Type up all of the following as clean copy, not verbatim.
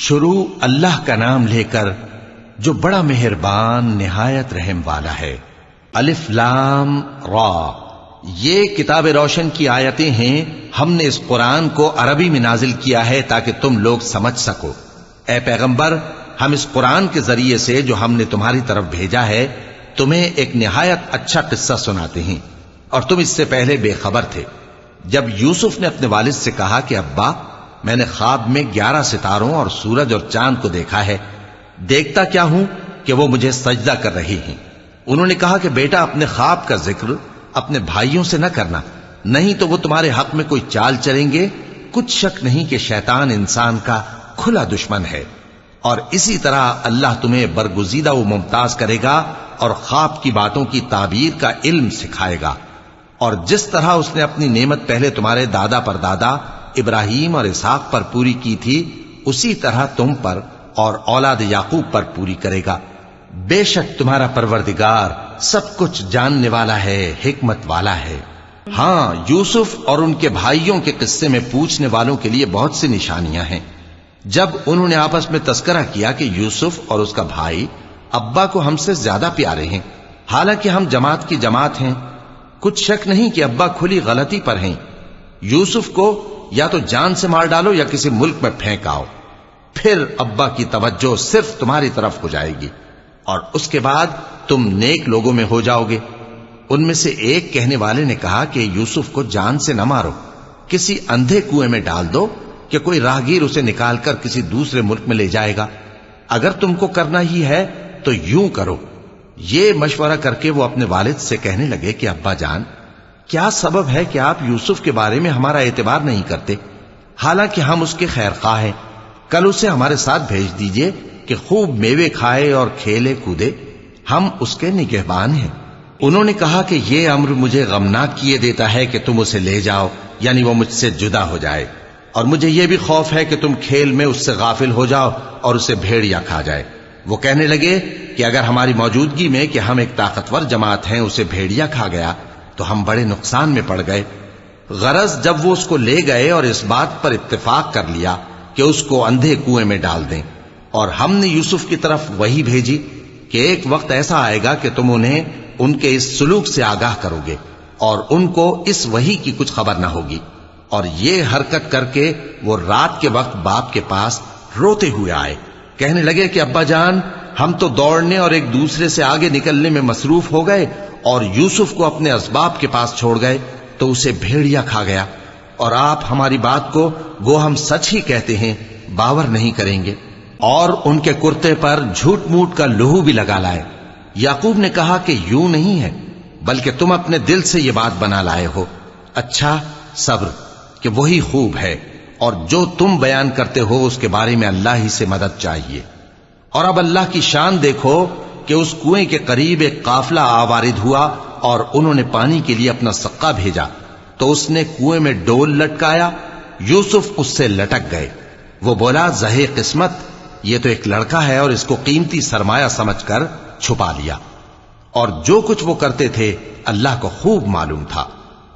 شروع اللہ کا نام لے کر جو بڑا مہربان نہایت رحم والا ہے۔ الف لام را، یہ کتاب روشن کی آیتیں ہیں۔ ہم نے اس قرآن کو عربی میں نازل کیا ہے تاکہ تم لوگ سمجھ سکو۔ اے پیغمبر، ہم اس قرآن کے ذریعے سے جو ہم نے تمہاری طرف بھیجا ہے تمہیں ایک نہایت اچھا قصہ سناتے ہیں، اور تم اس سے پہلے بے خبر تھے۔ جب یوسف نے اپنے والد سے کہا کہ ابا، میں نے خواب میں 11 ستاروں اور سورج اور چاند کو دیکھا ہے، دیکھتا کیا ہوں کہ وہ مجھے سجدہ کر رہی ہیں۔ انہوں نے کہا کہ بیٹا، اپنے خواب کا ذکر اپنے بھائیوں سے نہ کرنا، نہیں تو وہ تمہارے حق میں کوئی چال چلیں گے۔ کچھ شک نہیں کہ شیطان انسان کا کھلا دشمن ہے، اور اسی طرح اللہ تمہیں برگزیدہ و ممتاز کرے گا اور خواب کی باتوں کی تعبیر کا علم سکھائے گا۔ اور جس طرح اس نے اپنی نعمت پہلے تمہارے دادا پر دادا ابراہیم اور اسحاق پر پوری کی تھی، اسی طرح تم پر اور اولاد یعقوب پر پوری کرے گا۔ بے شک تمہارا پروردگار سب کچھ جاننے والا ہے، حکمت والا ہے۔ ہاں، یوسف اور ان کے بھائیوں کے قصے میں پوچھنے والوں کے لیے بہت سی نشانیاں ہیں۔ جب انہوں نے آپس میں تذکرہ کیا کہ یوسف اور اس کا بھائی ابا کو ہم سے زیادہ پیارے ہیں، حالانکہ ہم جماعت کی جماعت ہیں، کچھ شک نہیں کہ ابا کھلی غلطی پر ہیں۔ یوسف کو یا تو جان سے مار ڈالو یا کسی ملک میں پھینک آؤ، پھر ابا کی توجہ صرف تمہاری طرف ہو جائے گی، اور اس کے بعد تم نیک لوگوں میں ہو جاؤ گے۔ ان میں سے ایک کہنے والے نے کہا کہ یوسف کو جان سے نہ مارو، کسی اندھے کنویں میں ڈال دو کہ کوئی راہگیر اسے نکال کر کسی دوسرے ملک میں لے جائے گا۔ اگر تم کو کرنا ہی ہے تو یوں کرو۔ یہ مشورہ کر کے وہ اپنے والد سے کہنے لگے کہ ابا جان، کیا سبب ہے کہ آپ یوسف کے بارے میں ہمارا اعتبار نہیں کرتے، حالانکہ ہم اس کے خیر خواہ ہیں؟ کل اسے ہمارے ساتھ بھیج دیجئے کہ خوب میوے کھائے اور کھیلے کودے، ہم اس کے نگہبان ہیں۔ انہوں نے کہا کہ یہ امر مجھے غمناک کیے دیتا ہے کہ تم اسے لے جاؤ، یعنی وہ مجھ سے جدا ہو جائے، اور مجھے یہ بھی خوف ہے کہ تم کھیل میں اس سے غافل ہو جاؤ اور اسے بھیڑیا کھا جائے۔ وہ کہنے لگے کہ اگر ہماری موجودگی میں کہ ہم ایک طاقتور جماعت ہیں اسے بھیڑیا کھا گیا تو ہم بڑے نقصان میں پڑ گئے۔ غرض جب وہ اس کو لے گئے اور اس بات پر اتفاق کر لیا کہ اس کو اندھے کنویں میں ڈال دیں، اور ہم نے یوسف کی طرف وحی بھیجی کہ ایک وقت ایسا آئے گا کہ تم انہیں ان کے اس سلوک سے آگاہ کرو گے، اور ان کو اس وحی کی کچھ خبر نہ ہوگی۔ اور یہ حرکت کر کے وہ رات کے وقت باپ کے پاس روتے ہوئے آئے، کہنے لگے کہ ابا جان، ہم تو دوڑنے اور ایک دوسرے سے آگے نکلنے میں مصروف ہو گئے اور یوسف کو اپنے اسباب کے پاس چھوڑ گئے تو اسے بھیڑیا کھا گیا، اور آپ ہماری بات کو گو ہم سچ ہی کہتے ہیں باور نہیں کریں گے۔ اور ان کے کرتے پر جھوٹ موٹ کا لہو بھی لگا لائے۔ یعقوب نے کہا کہ یوں نہیں ہے، بلکہ تم اپنے دل سے یہ بات بنا لائے ہو۔ اچھا، صبر، کہ وہی خوب ہے، اور جو تم بیان کرتے ہو اس کے بارے میں اللہ ہی سے مدد چاہیے۔ اور اب اللہ کی شان دیکھو کہ اس کنویں کے قریب ایک قافلہ آوارد ہوا اور انہوں نے پانی کے لیے اپنا سقا بھیجا، تو اس نے کنویں میں ڈول لٹکایا، یوسف اس سے لٹک گئے۔ وہ بولا، زہے قسمت، یہ تو ایک لڑکا ہے، اور اس کو قیمتی سرمایہ سمجھ کر چھپا لیا۔ اور جو کچھ وہ کرتے تھے اللہ کو خوب معلوم تھا،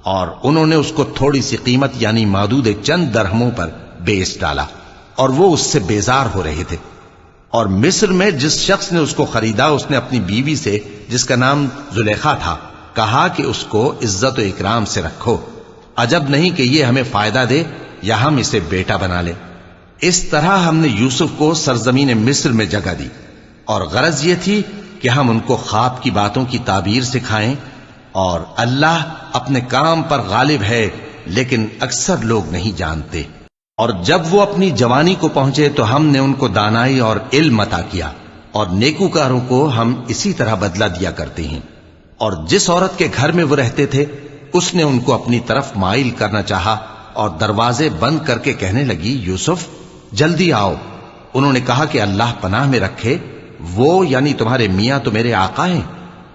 اور انہوں نے اس کو تھوڑی سی قیمت یعنی مادود چند درہموں پر بیچ ڈالا، اور وہ اس سے بیزار ہو رہے تھے۔ اور مصر میں جس شخص نے اس کو خریدا، اس نے اپنی بیوی سے جس کا نام زلیخا تھا کہا کہ اس کو عزت و اکرام سے رکھو، عجب نہیں کہ یہ ہمیں فائدہ دے یا ہم اسے بیٹا بنا لیں۔ اس طرح ہم نے یوسف کو سرزمین مصر میں جگہ دی، اور غرض یہ تھی کہ ہم ان کو خواب کی باتوں کی تعبیر سکھائیں، اور اللہ اپنے کام پر غالب ہے، لیکن اکثر لوگ نہیں جانتے۔ اور جب وہ اپنی جوانی کو پہنچے تو ہم نے ان کو دانائی اور علم عطا کیا، اور نیکوکاروں کو ہم اسی طرح بدلہ دیا کرتے ہیں۔ اور جس عورت کے گھر میں وہ رہتے تھے اس نے ان کو اپنی طرف مائل کرنا چاہا، اور دروازے بند کر کے کہنے لگی، یوسف جلدی آؤ۔ انہوں نے کہا کہ اللہ پناہ میں رکھے، وہ یعنی تمہارے میاں تو میرے آقا ہیں،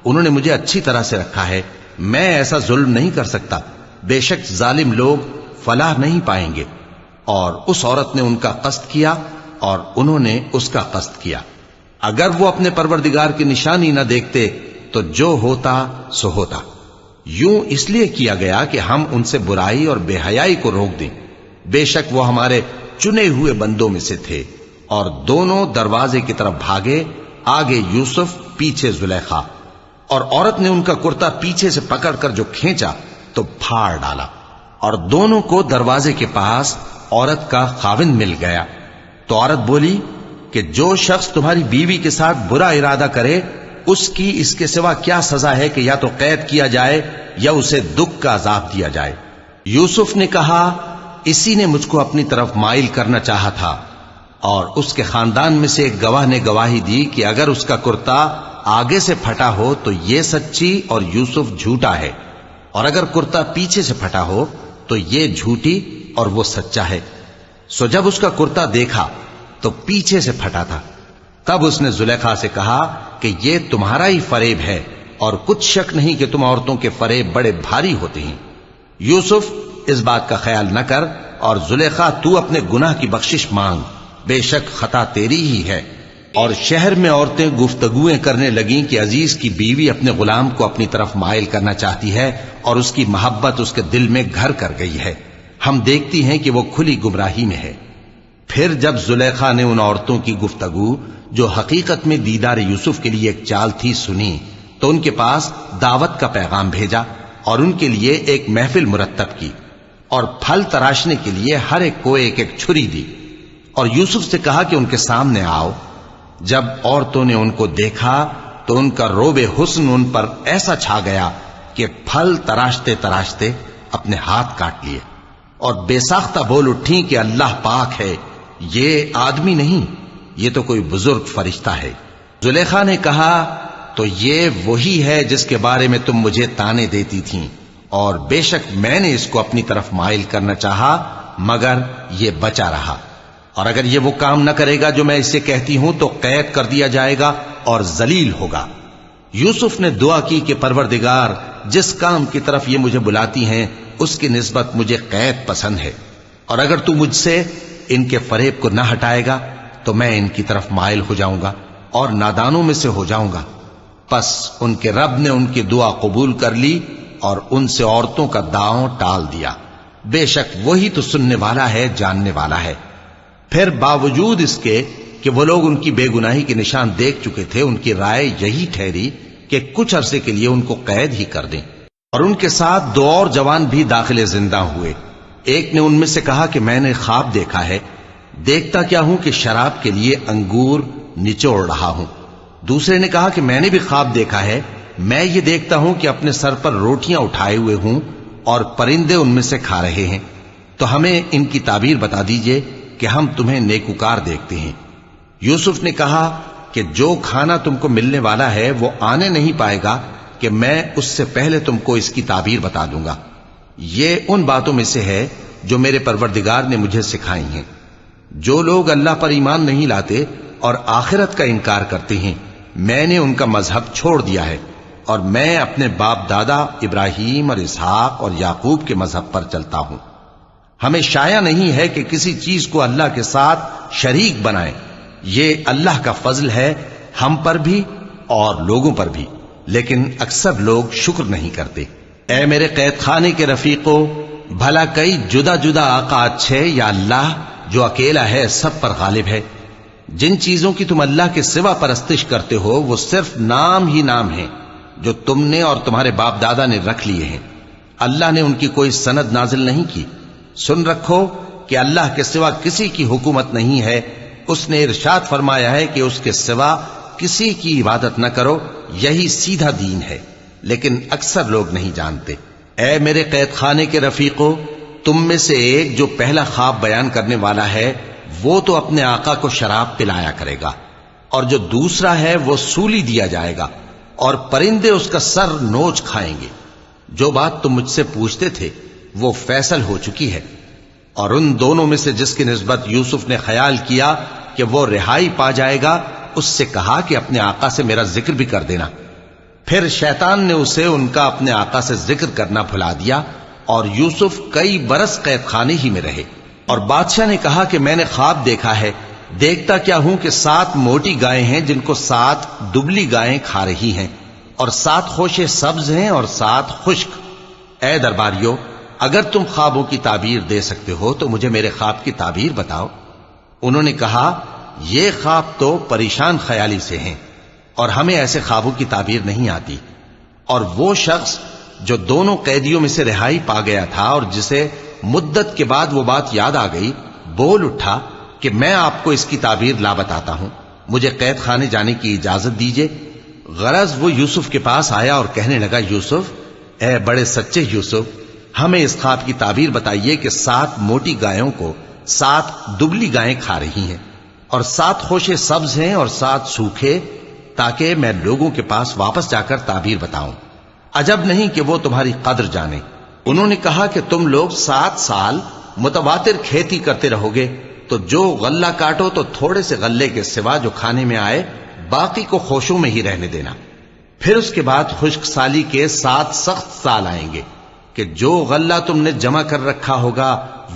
انہوں نے مجھے اچھی طرح سے رکھا ہے، میں ایسا ظلم نہیں کر سکتا، بے شک ظالم لوگ فلاح نہیں پائیں گے۔ اور اس عورت نے ان کا قصد کیا اور انہوں نے اس کا قصد کیا۔ اگر وہ اپنے پروردگار کی نشانی نہ دیکھتے تو جو ہوتا سو ہوتا۔ یوں اس لیے کیا گیا کہ ہم ان سے برائی اور بے حیائی کو روک دیں، بے شک وہ ہمارے چنے ہوئے بندوں میں سے تھے، اور دونوں دروازے کی طرف بھاگے، آگے یوسف پیچھے زلیخا، اور عورت نے ان کا کرتا پیچھے سے پکڑ کر جو کھینچا تو پھاڑ ڈالا، اور دونوں کو دروازے کے پاس عورت کا خاوند مل گیا۔ تو عورت بولی کہ جو شخص تمہاری بیوی کے ساتھ برا ارادہ کرے اس کی اس کے سوا کیا سزا ہے کہ یا تو قید کیا جائے یا اسے دکھ کا عذاب دیا جائے۔ یوسف نے کہا اسی نے مجھ کو اپنی طرف مائل کرنا چاہا تھا، اور اس کے خاندان میں سے ایک گواہ نے گواہی دی کہ اگر اس کا کرتا آگے سے پھٹا ہو تو یہ سچی اور یوسف جھوٹا ہے، اور اگر کرتا پیچھے سے پھٹا ہو تو یہ جھوٹی اور وہ سچا ہے۔ سو جب اس کا کرتا دیکھا تو پیچھے سے پھٹا تھا، تب اس نے زلیخا سے کہا کہ یہ تمہارا ہی فریب ہے، اور کچھ شک نہیں کہ تم عورتوں کے فریب بڑے بھاری ہوتے ہیں۔ یوسف اس بات کا خیال نہ کر، اور زلیخا تو اپنے گناہ کی بخشش مانگ، بے شک خطا تیری ہی ہے۔ اور شہر میں عورتیں گفتگویں کرنے لگیں کہ عزیز کی بیوی اپنے غلام کو اپنی طرف مائل کرنا چاہتی ہے، اور اس کی محبت اس کے دل میں گھر کر گئی ہے، ہم دیکھتی ہیں کہ وہ کھلی گمراہی میں ہے۔ پھر جب زلیخا نے ان عورتوں کی گفتگو جو حقیقت میں دیدار یوسف کے لیے ایک چال تھی سنی، تو ان کے پاس دعوت کا پیغام بھیجا، اور ان کے لیے ایک محفل مرتب کی، اور پھل تراشنے کے لیے ہر ایک کو ایک ایک چھری دی، اور یوسف سے کہا کہ ان کے سامنے آؤ۔ جب عورتوں نے ان کو دیکھا تو ان کا روب حسن ان پر ایسا چھا گیا کہ پھل تراشتے تراشتے اپنے ہاتھ کاٹ لیے، اور بے ساختہ بول اٹھیں کہ اللہ پاک ہے، یہ آدمی نہیں، یہ تو کوئی بزرگ فرشتہ ہے۔ زلیخا نے کہا تو یہ وہی ہے جس کے بارے میں تم مجھے تانے دیتی تھیں، اور بے شک میں نے اس کو اپنی طرف مائل کرنا چاہا مگر یہ بچا رہا، اور اگر یہ وہ کام نہ کرے گا جو میں اسے کہتی ہوں تو قید کر دیا جائے گا اور ذلیل ہوگا۔ یوسف نے دعا کی کہ پروردگار جس کام کی طرف یہ مجھے بلاتی ہیں اس کی نسبت مجھے قید پسند ہے، اور اگر تو مجھ سے ان کے فریب کو نہ ہٹائے گا تو میں ان کی طرف مائل ہو جاؤں گا اور نادانوں میں سے ہو جاؤں گا۔ پس ان کے رب نے ان کی دعا قبول کر لی اور ان سے عورتوں کا داؤں ٹال دیا، بے شک وہی تو سننے والا ہے، جاننے والا ہے۔ پھر باوجود اس کے کہ وہ لوگ ان کی بے گناہی کے نشان دیکھ چکے تھے، ان کی رائے یہی ٹھہری کہ کچھ عرصے کے لیے ان کو قید ہی کر دیں، اور ان کے ساتھ دو اور جوان بھی داخل زندہ ہوئے۔ ایک نے ان میں سے کہا کہ میں نے خواب دیکھا ہے، دیکھتا کیا ہوں کہ شراب کے لیے انگور نچوڑ رہا ہوں۔ دوسرے نے کہا کہ میں نے بھی خواب دیکھا ہے، میں یہ دیکھتا ہوں کہ اپنے سر پر روٹیاں اٹھائے ہوئے ہوں اور پرندے ان میں سے کھا رہے ہیں، تو ہمیں ان کی تعبیر بتا دیجئے کہ ہم تمہیں نیکوکار دیکھتے ہیں۔ یوسف نے کہا کہ جو کھانا تم کو ملنے والا ہے وہ آنے نہیں پائے گا کہ میں اس سے پہلے تم کو اس کی تعبیر بتا دوں گا۔ یہ ان باتوں میں سے ہے جو میرے پروردگار نے مجھے سکھائی ہیں۔ جو لوگ اللہ پر ایمان نہیں لاتے اور آخرت کا انکار کرتے ہیں، میں نے ان کا مذہب چھوڑ دیا ہے، اور میں اپنے باپ دادا ابراہیم اور اسحاق اور یعقوب کے مذہب پر چلتا ہوں۔ ہمیں شایع نہیں ہے کہ کسی چیز کو اللہ کے ساتھ شریک بنائیں، یہ اللہ کا فضل ہے ہم پر بھی اور لوگوں پر بھی، لیکن اکثر لوگ شکر نہیں کرتے۔ اے میرے قید خانے کے رفیقو، بھلا کئی جدا جدا آقا اچھے یا اللہ جو اکیلا ہے سب پر غالب ہے؟ جن چیزوں کی تم اللہ کے سوا پرستش کرتے ہو وہ صرف نام ہی نام ہیں جو تم نے اور تمہارے باپ دادا نے رکھ لیے ہیں، اللہ نے ان کی کوئی سند نازل نہیں کی۔ سن رکھو کہ اللہ کے سوا کسی کی حکومت نہیں ہے، اس نے ارشاد فرمایا ہے کہ اس کے سوا کسی کی عبادت نہ کرو، یہی سیدھا دین ہے، لیکن اکثر لوگ نہیں جانتے۔ اے میرے قید خانے کے رفیقو، تم میں سے ایک جو پہلا خواب بیان کرنے والا ہے وہ تو اپنے آقا کو شراب پلایا کرے گا، اور جو دوسرا ہے وہ سولی دیا جائے گا، اور پرندے اس کا سر نوچ کھائیں گے۔ جو بات تم مجھ سے پوچھتے تھے وہ فیصل ہو چکی ہے۔ اور ان دونوں میں سے جس کی نسبت یوسف نے خیال کیا کہ وہ رہائی پا جائے گا، اس سے کہا کہ اپنے آقا سے میرا ذکر بھی کر دینا۔ پھر شیطان نے اسے ان کا اپنے آقا سے ذکر کرنا بھلا دیا، اور یوسف کئی برس قید خانے ہی میں رہے۔ اور بادشاہ نے کہا کہ میں نے خواب دیکھا ہے، دیکھتا کیا ہوں کہ 7 موٹی گائیں ہیں جن کو 7 دبلی گائیں کھا رہی ہیں، اور 7 خوشے سبز ہیں اور 7 خشک۔ اے درباریو، اگر تم خوابوں کی تعبیر دے سکتے ہو تو مجھے میرے خواب کی تعبیر بتاؤ۔ انہوں نے کہا یہ خواب تو پریشان خیالی سے ہیں اور ہمیں ایسے خوابوں کی تعبیر نہیں آتی۔ اور وہ شخص جو دونوں قیدیوں میں سے رہائی پا گیا تھا اور جسے مدت کے بعد وہ بات یاد آ گئی، بول اٹھا کہ میں آپ کو اس کی تعبیر لا بتاتا ہوں، مجھے قید خانے جانے کی اجازت دیجیے۔ غرض وہ یوسف کے پاس آیا اور کہنے لگا، یوسف، اے بڑے سچے یوسف، ہمیں اس خواب کی تعبیر بتائیے کہ 7 موٹی گایوں کو 7 دبلی گائیں کھا رہی ہیں اور 7 خوشے سبز ہیں اور 7 سوکھے، تاکہ میں لوگوں کے پاس واپس جا کر تعبیر بتاؤں۔ عجب نہیں کہ وہ تمہاری قدر جانے۔ انہوں نے کہا کہ تم لوگ 7 سال متواتر کھیتی کرتے رہو گے، تو جو غلہ کاٹو تو تھوڑے سے غلے کے سوا جو کھانے میں آئے باقی کو خوشوں میں ہی رہنے دینا۔ پھر اس کے بعد خشک سالی کے 7 سخت سال آئیں گے کہ جو غلہ تم نے جمع کر رکھا ہوگا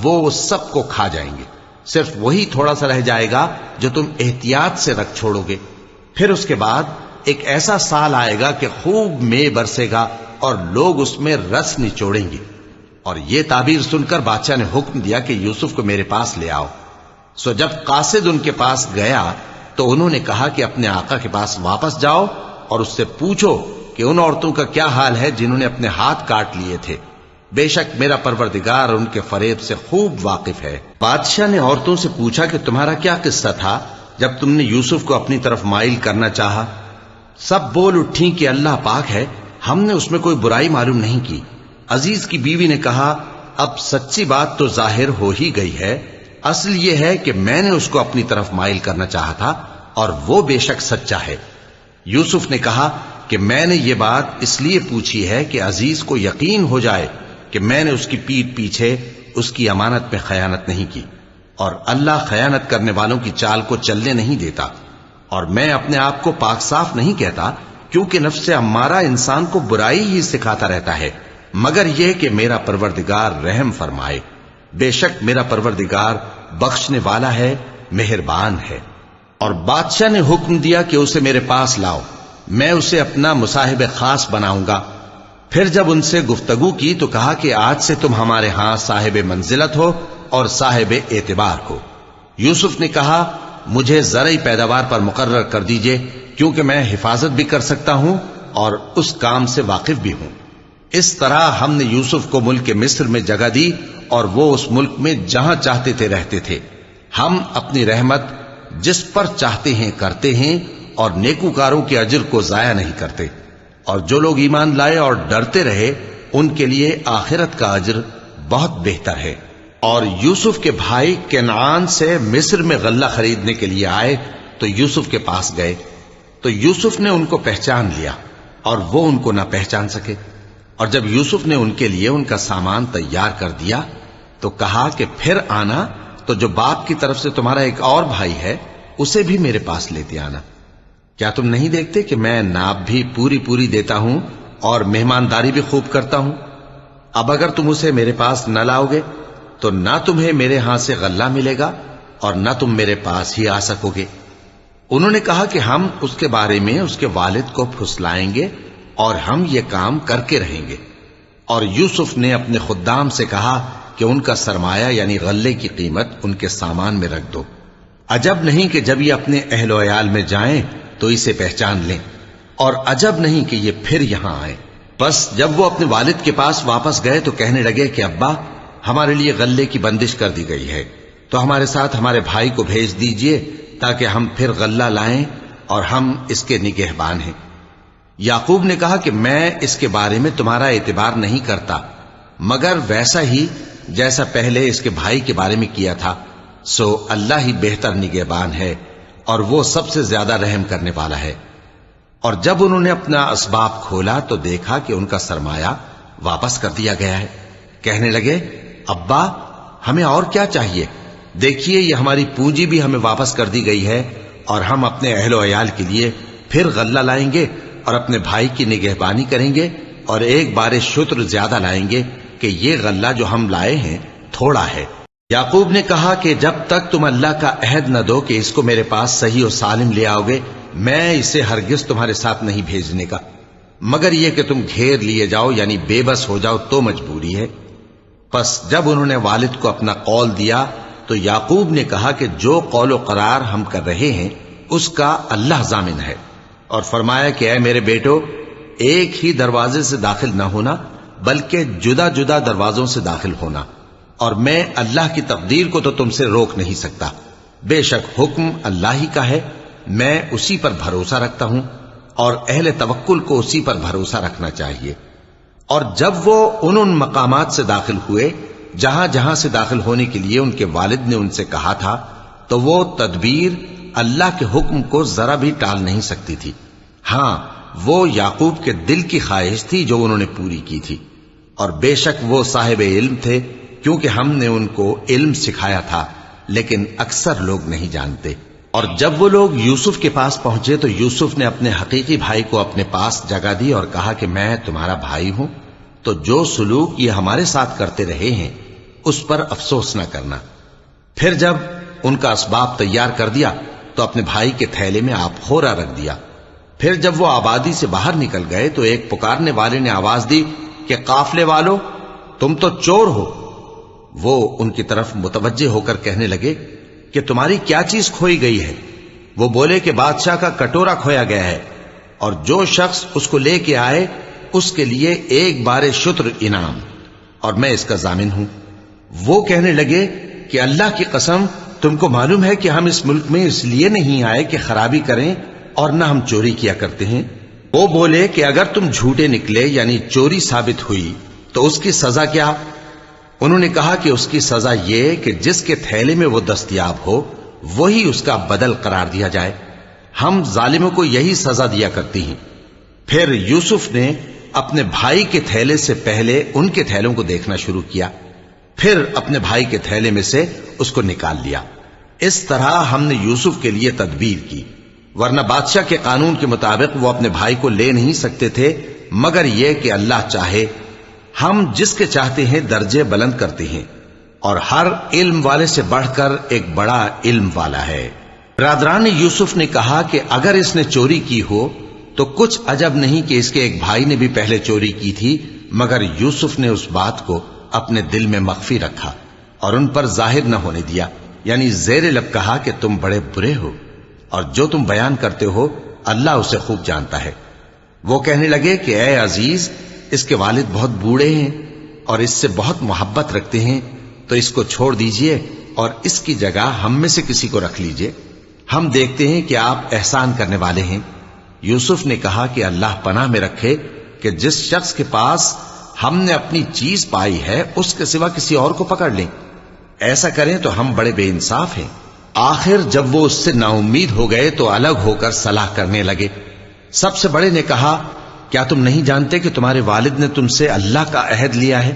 وہ سب کو کھا جائیں گے، صرف وہی تھوڑا سا رہ جائے گا جو تم احتیاط سے رکھ چھوڑو گے۔ پھر اس کے بعد ایک ایسا سال آئے گا کہ خوب مے برسے گا اور لوگ اس میں رس نچوڑیں گے۔ اور یہ تعبیر سن کر بادشاہ نے حکم دیا کہ یوسف کو میرے پاس لے آؤ۔ سو جب قاصد ان کے پاس گیا تو انہوں نے کہا کہ اپنے آقا کے پاس واپس جاؤ اور اس سے پوچھو کہ ان عورتوں کا کیا حال ہے جنہوں نے اپنے ہاتھ کاٹ لیے تھے، بے شک میرا پروردگار ان کے فریب سے خوب واقف ہے۔ بادشاہ نے عورتوں سے پوچھا کہ تمہارا کیا قصہ تھا جب تم نے یوسف کو اپنی طرف مائل کرنا چاہا؟ سب بول اٹھیں کہ اللہ پاک ہے، ہم نے اس میں کوئی برائی معلوم نہیں کی۔ عزیز کی بیوی نے کہا، اب سچی بات تو ظاہر ہو ہی گئی ہے، اصل یہ ہے کہ میں نے اس کو اپنی طرف مائل کرنا چاہا تھا اور وہ بے شک سچا ہے۔ یوسف نے کہا کہ میں نے یہ بات اس لیے پوچھی ہے کہ عزیز کو یقین ہو جائے کہ میں نے اس کی پیٹھ پیچھے اس کی امانت میں خیانت نہیں کی، اور اللہ خیانت کرنے والوں کی چال کو چلنے نہیں دیتا۔ اور میں اپنے آپ کو پاک صاف نہیں کہتا، کیونکہ نفس امارہ انسان کو برائی ہی سکھاتا رہتا ہے، مگر یہ کہ میرا پروردگار رحم فرمائے، بے شک میرا پروردگار بخشنے والا ہے، مہربان ہے۔ اور بادشاہ نے حکم دیا کہ اسے میرے پاس لاؤ، میں اسے اپنا مصاحب خاص بناؤں گا۔ پھر جب ان سے گفتگو کی تو کہا کہ آج سے تم ہمارے ہاں صاحب منزلت ہو اور صاحب اعتبار ہو۔ یوسف نے کہا، مجھے زرعی پیداوار پر مقرر کر دیجئے، کیونکہ میں حفاظت بھی کر سکتا ہوں اور اس کام سے واقف بھی ہوں۔ اس طرح ہم نے یوسف کو ملک مصر میں جگہ دی اور وہ اس ملک میں جہاں چاہتے تھے رہتے تھے۔ ہم اپنی رحمت جس پر چاہتے ہیں کرتے ہیں اور نیکوکاروں کے اجر کو ضائع نہیں کرتے، اور جو لوگ ایمان لائے اور ڈرتے رہے ان کے لیے آخرت کا اجر بہت بہتر ہے۔ اور یوسف کے بھائی کنعان سے مصر میں غلہ خریدنے کے لیے آئے تو یوسف کے پاس گئے، تو یوسف نے ان کو پہچان لیا اور وہ ان کو نہ پہچان سکے۔ اور جب یوسف نے ان کے لیے ان کا سامان تیار کر دیا تو کہا کہ پھر آنا تو جو باپ کی طرف سے تمہارا ایک اور بھائی ہے اسے بھی میرے پاس لیتے آنا۔ کیا تم نہیں دیکھتے کہ میں ناب بھی پوری پوری دیتا ہوں اور مہمانداری بھی خوب کرتا ہوں؟ اب اگر تم اسے میرے پاس نہ لاؤ گے تو نہ تمہیں میرے ہاں سے غلہ ملے گا اور نہ تم میرے پاس ہی آ سکو گے۔ انہوں نے کہا کہ ہم اس کے بارے میں اس کے والد کو پھسلائیں گے اور ہم یہ کام کر کے رہیں گے۔ اور یوسف نے اپنے خدام سے کہا کہ ان کا سرمایہ یعنی غلے کی قیمت ان کے سامان میں رکھ دو۔ عجب نہیں کہ جب یہ اپنے اہل و عیال میں جائیں تو اسے پہچان لیں، اور عجب نہیں کہ یہ پھر یہاں آئیں۔ بس جب وہ اپنے والد کے پاس واپس گئے تو کہنے لگے کہ ابا، ہمارے لیے غلے کی بندش کر دی گئی ہے، تو ہمارے ساتھ ہمارے بھائی کو بھیج دیجئے تاکہ ہم پھر غلہ لائیں اور ہم اس کے نگہبان ہیں۔ یعقوب نے کہا کہ میں اس کے بارے میں تمہارا اعتبار نہیں کرتا، مگر ویسا ہی جیسا پہلے اس کے بھائی کے بارے میں کیا تھا، سو اللہ ہی بہتر نگہبان ہے اور وہ سب سے زیادہ رحم کرنے والا ہے۔ اور جب انہوں نے اپنا اسباب کھولا تو دیکھا کہ ان کا سرمایہ واپس کر دیا گیا ہے۔ کہنے لگے، ابا، ہمیں اور کیا چاہیے؟ دیکھیے یہ ہماری پونجی بھی ہمیں واپس کر دی گئی ہے، اور ہم اپنے اہل و عیال کے لیے پھر غلہ لائیں گے اور اپنے بھائی کی نگہبانی کریں گے، اور ایک بار شتر زیادہ لائیں گے کہ یہ غلہ جو ہم لائے ہیں تھوڑا ہے۔ یعقوب نے کہا کہ جب تک تم اللہ کا عہد نہ دو کہ اس کو میرے پاس صحیح و سالم لے آؤ گے، میں اسے ہرگز تمہارے ساتھ نہیں بھیجنے کا، مگر یہ کہ تم گھیر لیے جاؤ یعنی بے بس ہو جاؤ تو مجبوری ہے۔ پس جب انہوں نے والد کو اپنا قول دیا تو یعقوب نے کہا کہ جو قول و قرار ہم کر رہے ہیں اس کا اللہ ضامن ہے، اور فرمایا کہ اے میرے بیٹو، ایک ہی دروازے سے داخل نہ ہونا بلکہ جدا جدا دروازوں سے داخل ہونا، اور میں اللہ کی تقدیر کو تو تم سے روک نہیں سکتا، بے شک حکم اللہ ہی کا ہے، میں اسی پر بھروسہ رکھتا ہوں، اور اہل توکل کو اسی پر بھروسہ رکھنا چاہیے۔ اور جب وہ ان مقامات سے داخل ہوئے جہاں جہاں سے داخل ہونے کے لیے ان کے والد نے ان سے کہا تھا، تو وہ تدبیر اللہ کے حکم کو ذرا بھی ٹال نہیں سکتی تھی۔ ہاں، وہ یعقوب کے دل کی خواہش تھی جو انہوں نے پوری کی تھی، اور بے شک وہ صاحب علم تھے، کیونکہ ہم نے ان کو علم سکھایا تھا، لیکن اکثر لوگ نہیں جانتے۔ اور جب وہ لوگ یوسف کے پاس پہنچے تو یوسف نے اپنے حقیقی بھائی کو اپنے پاس جگہ دی اور کہا کہ میں تمہارا بھائی ہوں، تو جو سلوک یہ ہمارے ساتھ کرتے رہے ہیں اس پر افسوس نہ کرنا۔ پھر جب ان کا اسباب تیار کر دیا تو اپنے بھائی کے تھیلے میں آپ خورا رکھ دیا۔ پھر جب وہ آبادی سے باہر نکل گئے تو ایک پکارنے والے نے آواز دی کہ قافلے والو، تم تو چور ہو۔ وہ ان کی طرف متوجہ ہو کر کہنے لگے کہ تمہاری کیا چیز کھوئی گئی ہے؟ وہ بولے کہ بادشاہ کا کٹورا کھویا گیا ہے، اور جو شخص اس کو لے کے آئے اس کے لیے ایک بار شتر انعام، اور میں اس کا ضامن ہوں۔ وہ کہنے لگے کہ اللہ کی قسم، تم کو معلوم ہے کہ ہم اس ملک میں اس لیے نہیں آئے کہ خرابی کریں اور نہ ہم چوری کیا کرتے ہیں۔ وہ بولے کہ اگر تم جھوٹے نکلے یعنی چوری ثابت ہوئی تو اس کی سزا کیا؟ انہوں نے کہا کہ اس کی سزا یہ کہ جس کے تھیلے میں وہ دستیاب ہو وہی اس کا بدل قرار دیا جائے، ہم ظالموں کو یہی سزا دیا کرتی ہیں۔ پھر یوسف نے اپنے بھائی کے تھیلے سے پہلے ان کے تھیلوں کو دیکھنا شروع کیا، پھر اپنے بھائی کے تھیلے میں سے اس کو نکال لیا۔ اس طرح ہم نے یوسف کے لیے تدبیر کی، ورنہ بادشاہ کے قانون کے مطابق وہ اپنے بھائی کو لے نہیں سکتے تھے مگر یہ کہ اللہ چاہے۔ ہم جس کے چاہتے ہیں درجے بلند کرتے ہیں، اور ہر علم والے سے بڑھ کر ایک بڑا علم والا ہے۔ برادران یوسف نے کہا کہ اگر اس نے چوری کی ہو تو کچھ عجب نہیں کہ اس کے ایک بھائی نے بھی پہلے چوری کی تھی، مگر یوسف نے اس بات کو اپنے دل میں مخفی رکھا اور ان پر ظاہر نہ ہونے دیا، یعنی زیر لب کہا کہ تم بڑے برے ہو، اور جو تم بیان کرتے ہو اللہ اسے خوب جانتا ہے۔ وہ کہنے لگے کہ اے عزیز، اس کے والد بہت بوڑھے ہیں اور اس سے بہت محبت رکھتے ہیں، تو اس کو چھوڑ دیجئے اور اس کی جگہ ہم میں سے کسی کو رکھ لیجئے، ہم دیکھتے ہیں کہ آپ احسان کرنے والے ہیں۔ یوسف نے کہا کہ اللہ پناہ میں رکھے کہ جس شخص کے پاس ہم نے اپنی چیز پائی ہے اس کے سوا کسی اور کو پکڑ لیں، ایسا کریں تو ہم بڑے بے انصاف ہیں۔ آخر جب وہ اس سے نا امید ہو گئے تو الگ ہو کر صلاح کرنے لگے۔ سب سے بڑے نے کہا، کیا تم نہیں جانتے کہ تمہارے والد نے تم سے اللہ کا عہد لیا ہے،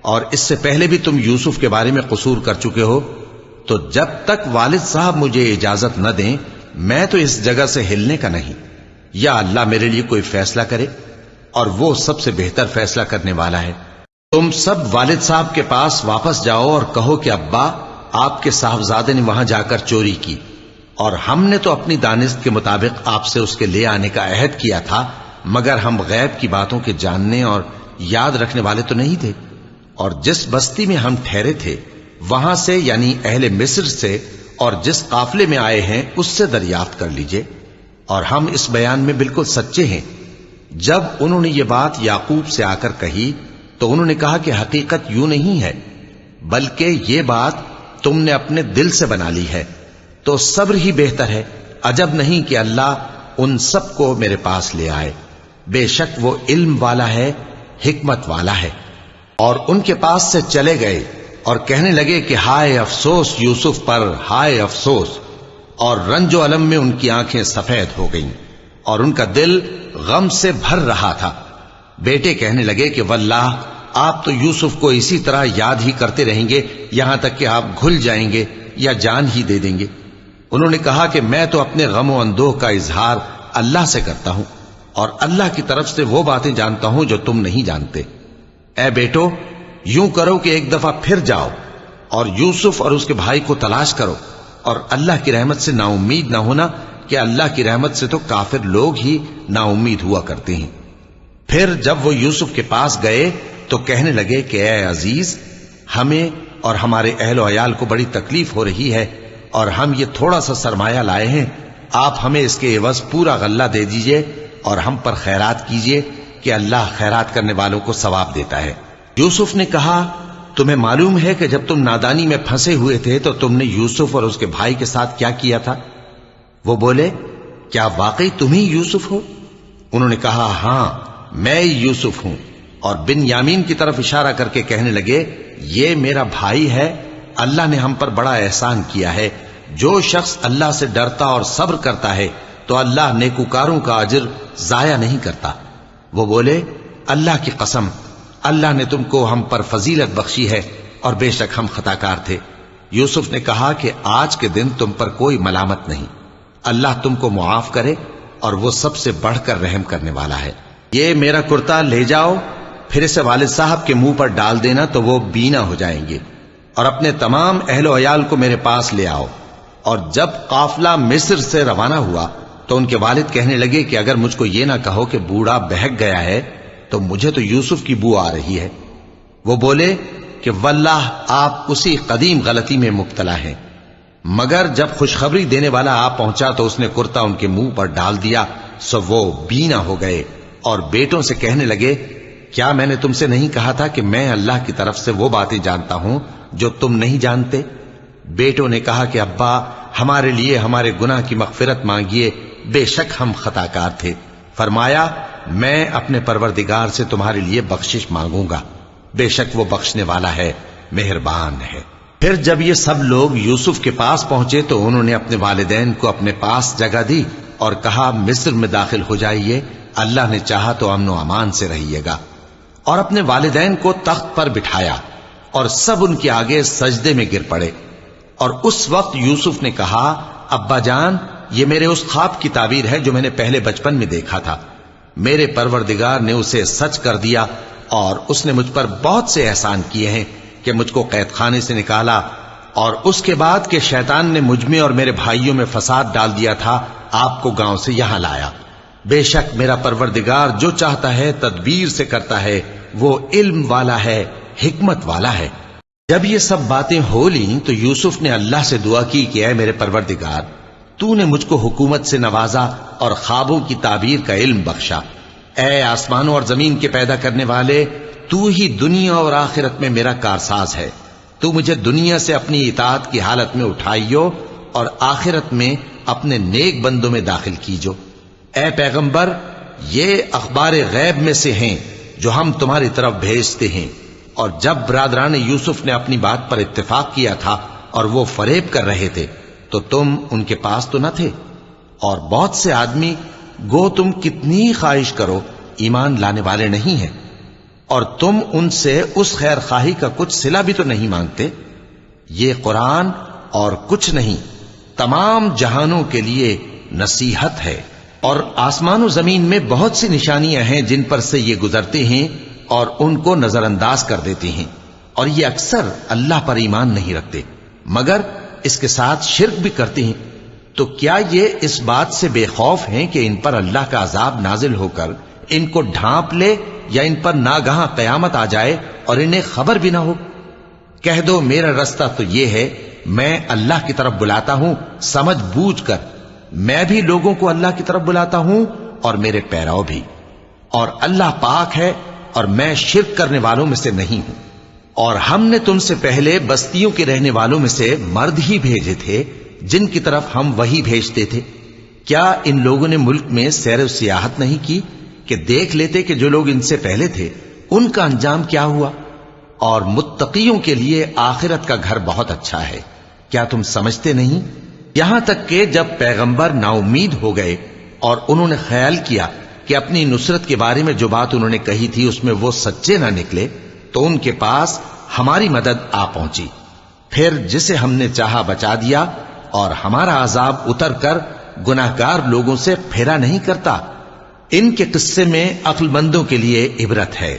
اور اس سے پہلے بھی تم یوسف کے بارے میں قصور کر چکے ہو؟ تو جب تک والد صاحب مجھے اجازت نہ دیں میں تو اس جگہ سے ہلنے کا نہیں، یا اللہ میرے لیے کوئی فیصلہ کرے، اور وہ سب سے بہتر فیصلہ کرنے والا ہے۔ تم سب والد صاحب کے پاس واپس جاؤ اور کہو کہ ابا، آپ کے صاحبزادے نے وہاں جا کر چوری کی، اور ہم نے تو اپنی دانست کے مطابق آپ سے اس کے لے آنے کا عہد کیا تھا، مگر ہم غیب کی باتوں کے جاننے اور یاد رکھنے والے تو نہیں تھے، اور جس بستی میں ہم ٹھہرے تھے وہاں سے یعنی اہل مصر سے اور جس قافلے میں آئے ہیں اس سے دریافت کر لیجئے، اور ہم اس بیان میں بالکل سچے ہیں۔ جب انہوں نے یہ بات یعقوب سے آ کر کہی تو انہوں نے کہا کہ حقیقت یوں نہیں ہے، بلکہ یہ بات تم نے اپنے دل سے بنا لی ہے، تو صبر ہی بہتر ہے۔ عجب نہیں کہ اللہ ان سب کو میرے پاس لے آئے، بے شک وہ علم والا ہے، حکمت والا ہے۔ اور ان کے پاس سے چلے گئے اور کہنے لگے کہ ہائے افسوس یوسف پر، ہائے افسوس، اور رنج و الم میں ان کی آنکھیں سفید ہو گئیں اور ان کا دل غم سے بھر رہا تھا۔ بیٹے کہنے لگے کہ واللہ آپ تو یوسف کو اسی طرح یاد ہی کرتے رہیں گے یہاں تک کہ آپ گھل جائیں گے یا جان ہی دے دیں گے۔ انہوں نے کہا کہ میں تو اپنے غم و اندوہ کا اظہار اللہ سے کرتا ہوں، اور اللہ کی طرف سے وہ باتیں جانتا ہوں جو تم نہیں جانتے۔ اے بیٹو، یوں کرو کہ ایک دفعہ پھر جاؤ اور یوسف اور اس کے بھائی کو تلاش کرو، اور اللہ کی رحمت سے نا امید نہ ہونا کہ اللہ کی رحمت سے تو کافر لوگ ہی نا امید ہوا کرتے ہیں۔ پھر جب وہ یوسف کے پاس گئے تو کہنے لگے کہ اے عزیز، ہمیں اور ہمارے اہل و عیال کو بڑی تکلیف ہو رہی ہے اور ہم یہ تھوڑا سا سرمایہ لائے ہیں، آپ ہمیں اس کے عوض پورا غلہ دے دیجئے اور ہم پر خیرات کیجئے کہ اللہ خیرات کرنے والوں کو ثواب دیتا ہے۔ یوسف نے کہا تمہیں معلوم ہے کہ جب تم نادانی میں پھنسے ہوئے تھے تو تم نے یوسف اور اس کے بھائی کے ساتھ کیا کیا تھا؟ وہ بولے کیا واقعی تم ہی یوسف ہو؟ انہوں نے کہا ہاں میں یوسف ہوں، اور بن یامین کی طرف اشارہ کر کے کہنے لگے یہ میرا بھائی ہے، اللہ نے ہم پر بڑا احسان کیا ہے، جو شخص اللہ سے ڈرتا اور صبر کرتا ہے تو اللہ نیکوکاروں کا اجر ضائع نہیں کرتا۔ وہ بولے اللہ کی قسم اللہ نے تم کو ہم پر فضیلت بخشی ہے اور بے شک ہم خطاکار تھے۔ یوسف نے کہا کہ آج کے دن تم پر کوئی ملامت نہیں، اللہ تم کو معاف کرے اور وہ سب سے بڑھ کر رحم کرنے والا ہے۔ یہ میرا کرتا لے جاؤ، پھر اسے والد صاحب کے منہ پر ڈال دینا تو وہ بینا ہو جائیں گے، اور اپنے تمام اہل و عیال کو میرے پاس لے آؤ۔ اور جب قافلہ مصر سے روانہ ہوا تو ان کے والد کہنے لگے کہ اگر مجھ کو یہ نہ کہو کہ بوڑھا بہک گیا ہے تو مجھے تو یوسف کی بو آ رہی ہے۔ وہ بولے کہ واللہ آپ اسی قدیم غلطی میں مبتلا ہیں۔ مگر جب خوشخبری دینے والا آپ پہنچا تو اس نے کرتا ان کے منہ پر ڈال دیا، سو وہ بینا ہو گئے اور بیٹوں سے کہنے لگے کیا میں نے تم سے نہیں کہا تھا کہ میں اللہ کی طرف سے وہ باتیں جانتا ہوں جو تم نہیں جانتے؟ بیٹوں نے کہا کہ ابا ہمارے لیے ہمارے گناہ کی مغفرت مانگیے، بے شک ہم خطاکار تھے۔ فرمایا میں اپنے پروردگار سے تمہارے لیے بخشش مانگوں گا، بے شک وہ بخشنے والا ہے، مہربان ہے۔ پھر جب یہ سب لوگ یوسف کے پاس پہنچے تو انہوں نے اپنے والدین کو اپنے پاس جگہ دی اور کہا مصر میں داخل ہو جائیے، اللہ نے چاہا تو امن و امان سے رہیے گا۔ اور اپنے والدین کو تخت پر بٹھایا اور سب ان کے آگے سجدے میں گر پڑے۔ اور اس وقت یوسف نے کہا ابا جان یہ میرے اس خواب کی تعبیر ہے جو میں نے پہلے بچپن میں دیکھا تھا، میرے پروردگار نے اسے سچ کر دیا اور اس نے مجھ پر بہت سے احسان کیے ہیں کہ مجھ کو قید خانے سے نکالا، اور اس کے بعد کہ شیطان نے مجھ میں اور میرے بھائیوں میں فساد ڈال دیا تھا آپ کو گاؤں سے یہاں لایا۔ بے شک میرا پروردگار جو چاہتا ہے تدبیر سے کرتا ہے، وہ علم والا ہے، حکمت والا ہے۔ جب یہ سب باتیں ہو لیں تو یوسف نے اللہ سے دعا کی کہ اے میرے پروردگار تو نے مجھ کو حکومت سے نوازا اور خوابوں کی تعبیر کا علم بخشا۔ اے آسمانوں اور زمین کے پیدا کرنے والے، تو ہی دنیا اور آخرت میں میرا کارساز ہے، تو مجھے دنیا سے اپنی اطاعت کی حالت میں اٹھائیو اور آخرت میں اپنے نیک بندوں میں داخل کیجو۔ اے پیغمبر یہ اخبار غیب میں سے ہیں جو ہم تمہاری طرف بھیجتے ہیں۔ اور جب برادران یوسف نے اپنی بات پر اتفاق کیا تھا اور وہ فریب کر رہے تھے تو تم ان کے پاس تو نہ تھے، اور بہت سے آدمی گو تم کتنی خواہش کرو ایمان لانے والے نہیں ہیں، اور تم ان سے اس خیر خواہی کا کچھ صلہ بھی تو نہیں مانگتے۔ یہ قرآن اور کچھ نہیں تمام جہانوں کے لیے نصیحت ہے، اور آسمان و زمین میں بہت سی نشانیاں ہیں جن پر سے یہ گزرتے ہیں اور ان کو نظر انداز کر دیتے ہیں، اور یہ اکثر اللہ پر ایمان نہیں رکھتے مگر اس کے ساتھ شرک بھی کرتے ہیں۔ تو کیا یہ اس بات سے بے خوف ہیں کہ ان پر اللہ کا عذاب نازل ہو کر ان کو ڈھانپ لے یا ان پر ناگہاں قیامت آ جائے اور انہیں خبر بھی نہ ہو؟ کہہ دو میرا رستہ تو یہ ہے، میں اللہ کی طرف بلاتا ہوں سمجھ بوجھ کر، میں بھی لوگوں کو اللہ کی طرف بلاتا ہوں اور میرے پیرو بھی، اور اللہ پاک ہے اور میں شرک کرنے والوں میں سے نہیں ہوں۔ اور ہم نے تم سے پہلے بستیوں کے رہنے والوں میں سے مرد ہی بھیجے تھے جن کی طرف ہم وہی بھیجتے تھے۔ کیا ان لوگوں نے ملک میں سیر و سیاحت نہیں کی کہ دیکھ لیتے کہ جو لوگ ان سے پہلے تھے ان کا انجام کیا ہوا؟ اور متقیوں کے لیے آخرت کا گھر بہت اچھا ہے، کیا تم سمجھتے نہیں؟ یہاں تک کہ جب پیغمبر نا امید ہو گئے اور انہوں نے خیال کیا کہ اپنی نصرت کے بارے میں جو بات انہوں نے کہی تھی اس میں وہ سچے نہ نکلے تو ان کے پاس ہماری مدد آ پہنچی، پھر جسے ہم نے چاہا بچا دیا، اور ہمارا عذاب اتر کر گناہگار لوگوں سے پھیرا نہیں کرتا۔ ان کے قصے میں عقل مندوں کے لیے عبرت ہے۔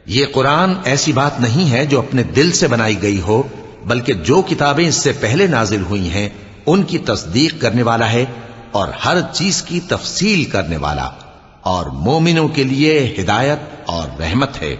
یہ قرآن ایسی بات نہیں ہے جو اپنے دل سے بنائی گئی ہو، بلکہ جو کتابیں اس سے پہلے نازل ہوئی ہیں ان کی تصدیق کرنے والا ہے اور ہر چیز کی تفصیل کرنے والا، اور مومنوں کے لیے ہدایت اور رحمت ہے۔